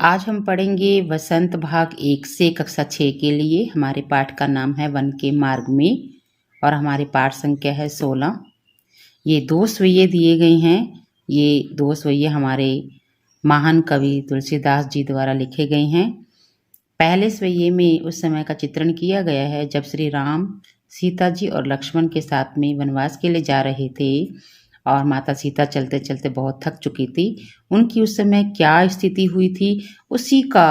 आज हम पढ़ेंगे वसंत भाग 1 से कक्षा 6 के लिए। हमारे पाठ का नाम है वन के मार्ग में और हमारी पाठ संख्या है 16। ये 2 स्वय्ये दिए गए हैं। ये 2 स्वय्ये हमारे महान कवि तुलसीदास जी द्वारा लिखे गए हैं। पहले स्वय्ये में उस समय का चित्रण किया गया है जब श्री राम सीता जी और लक्ष्मण के साथ में वनवास के लिए जा रहे थे और माता सीता चलते चलते बहुत थक चुकी थी। उनकी उस समय क्या स्थिति हुई थी उसी का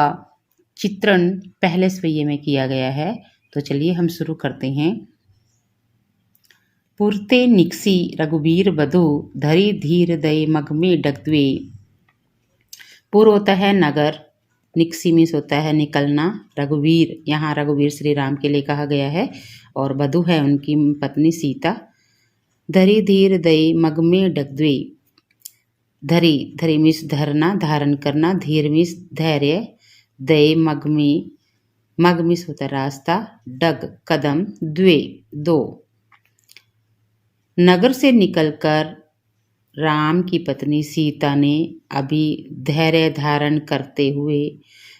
चित्रण पहले स्वय्ये में किया गया है। तो चलिए हम शुरू करते हैं। पुरते निकसी रघुबीर बधु धरी धीर दय मग में डगद्वे। पुर होता है नगर, निकसी मीन्स होता है निकलना। रघुवीर, यहाँ रघुवीर श्री राम के लिए कहा गया है और बधु है उनकी पत्नी सीता। धरी धीर दय मग में डगद्वे। धरी, धरी मीन्स धरना, धारण करना। धीर मीन्स धैर्य। दय मग में, मग मीन्स होता है रास्ता। डग कदम, द्वे दो। नगर से निकलकर राम की पत्नी सीता ने अभी धैर्य धारण करते हुए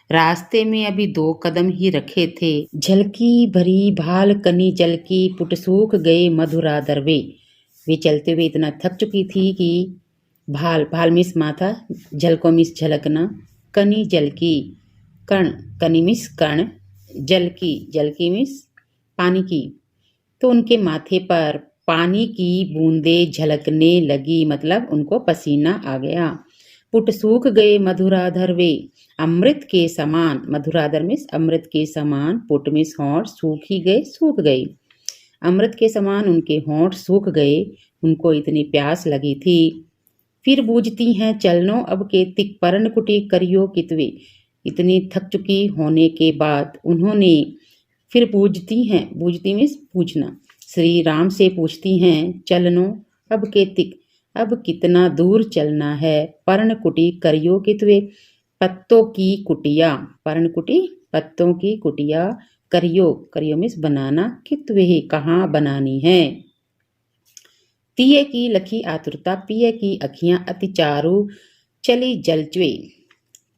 रास्ते में अभी 2 कदम ही रखे थे। झलकी भरी भाल कनी जल की पुट सूख गए मधुरा दरवे। वे चलते हुए इतना थक चुकी थी कि भाल, भाल मिस माथा, जल को मिस झलकना, कनी जल की, कण कनी मिस कण, जल की मिस पानी की। तो उनके माथे पर पानी की बूंदें झलकने लगी, मतलब उनको पसीना आ गया। पुट सूख गए मधुराधर वे, अमृत के समान। मधुराधर मिस अमृत के समान, पुट मिस होंठ, सूख ही गए, सूख गई। अमृत के समान उनके होंठ सूख गए, उनको इतनी प्यास लगी थी। फिर बूझती हैं चलनो अब के तिक पर्ण कुटी करियो कितवे। इतनी थक चुकी होने के बाद उन्होंने फिर बूझती हैं, बूझती मीन्स पूछना, श्री राम से पूछती हैं चलनो अब के तिक, अब कितना दूर चलना है। पर्ण कुटी करियो कितवे, पत्तों की कुटिया। पर्ण कुटी पत्तों की कुटिया। करियो, करियो मीन्स बनाना। कितवे कहाँ बनानी है। तिये की लखी आतुरता, पिये की अखियां अति चारु चली जलचवे।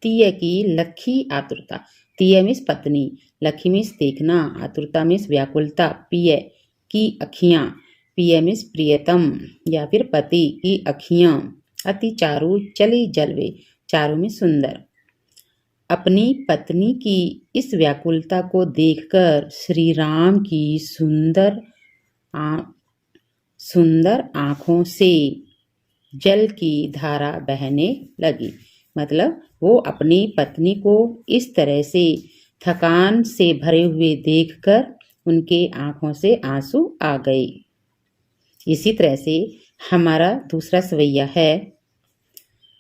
तिये की लखी आतुरता, तिये मीन्स पत्नी, लखी मीन्स देखना, आतुरता मीन्स व्याकुलता। पिये की अखियां, पिये मीन्स प्रियतम या फिर पति की अखियां। अति चारु चली जलवे, चारु मीन्स सुंदर। अपनी पत्नी की इस व्याकुलता को देखकर श्री राम की सुंदर आँखों से जल की धारा बहने लगी। मतलब वो अपनी पत्नी को इस तरह से थकान से भरे हुए देखकर उनके आँखों से आंसू आ गए। इसी तरह से हमारा दूसरा स्वय्या है।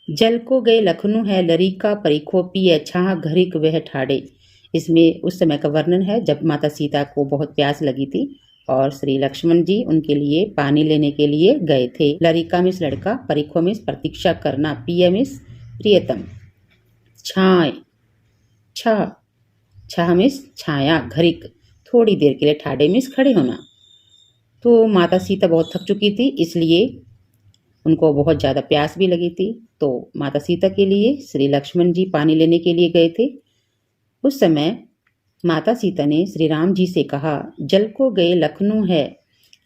जल को गए लखनऊ है लरीका परिखो पिए छाह घरिक वह ठाड़े। इसमें उस समय का वर्णन है जब माता सीता को बहुत प्यास लगी थी और श्री लक्ष्मण जी उनके लिए पानी लेने के लिए गए थे। लरिका मिस लड़का, परिखो मिस प्रतीक्षा करना, पिया मिस प्रियतम, छाय छाह मिस छाया, घरिक थोड़ी देर के लिए, ठाडे मिस खड़े होना। तो माता सीता बहुत थक चुकी थी, इसलिए उनको बहुत ज़्यादा प्यास भी लगी थी। तो माता सीता के लिए श्री लक्ष्मण जी पानी लेने के लिए गए थे। उस समय माता सीता ने श्री राम जी से कहा जल को गए लखनऊ है,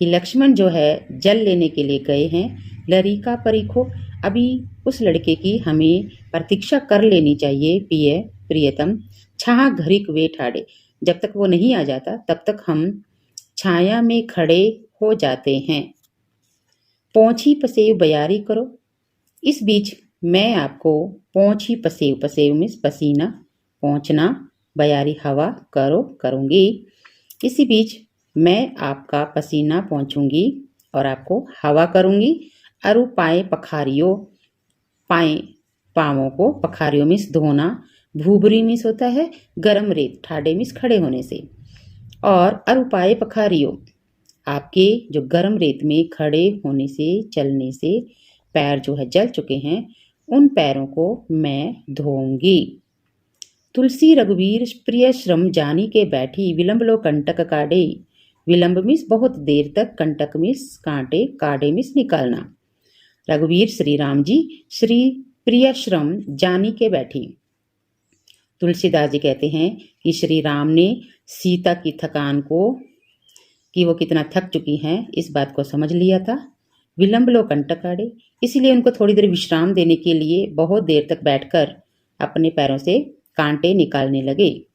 कि लक्ष्मण जो है जल लेने के लिए गए हैं। लरिका परिखो, अभी उस लड़के की हमें प्रतीक्षा कर लेनी चाहिए। पिए प्रियतम, छाह घरिक वे ठाड़े, जब तक वो नहीं आ जाता तब तक हम छाया में खड़े हो जाते हैं। पौंछी पसेव बयारी करो, इस बीच मैं आपको पौंछी पसेव, पसेव मीन्स पसीना, पहुँचना, बयारी हवा, करो करूँगी। इसी बीच मैं आपका पसीना पहुँचूंगी और आपको हवा करूँगी। अरु पाए पखारियो, पाए पाँवों को, पखारियो मीन्स धोना, भूबरी मीन्स होता है गरम रेत, ठाडे मीन्स खड़े होने से। और अरु पाए पखारियो, आपके जो गरम रेत में खड़े होने से, चलने से पैर जो है जल चुके हैं, उन पैरों को मैं धोऊंगी। तुलसी रघुवीर प्रिय श्रम जानी के बैठी, विलंब लो कंटक काटे। विलंब मीन्स बहुत देर तक, कंटक मीन्स कांटे, काटे मीन्स निकालना। रघुवीर श्री राम जी श्री प्रिय श्रम जानी के बैठी, तुलसीदास जी कहते हैं कि श्री राम ने सीता की थकान को, कि वो कितना थक चुकी हैं, इस बात को समझ लिया था। विलंब लो कंटक आड़े, इसीलिए उनको थोड़ी देर विश्राम देने के लिए बहुत देर तक बैठकर अपने पैरों से कांटे निकालने लगे।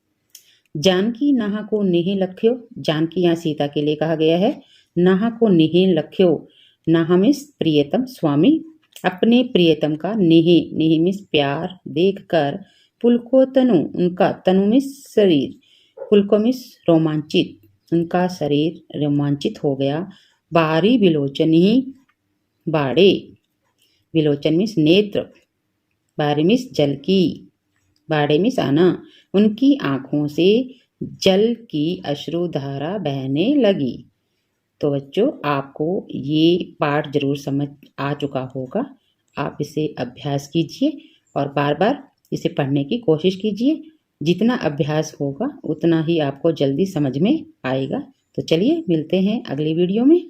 जानकी नाहा को नेह लख्यो, जानकी यहाँ सीता के लिए कहा गया है। नाहा को नेह लख्यो, नाहा मीन्स प्रियतम स्वामी, अपने प्रियतम का नेह, नेह मीन्स प्यार देखकर, पुलको तनु, उनका तनु मीन्स शरीर, पुलको मीन्स रोमांचित, उनका शरीर रोमांचित हो गया। बारी विलोचन ही बाड़े, विलोचन मीन्स नेत्र, बारी मीन्स जल की, बाड़े मीन्स आना, उनकी आंखों से जल की अश्रुधारा बहने लगी। तो बच्चों, आपको ये पाठ जरूर समझ आ चुका होगा। आप इसे अभ्यास कीजिए और बार बार इसे पढ़ने की कोशिश कीजिए। जितना अभ्यास होगा उतना ही आपको जल्दी समझ में आएगा। तो चलिए मिलते हैं अगली वीडियो में।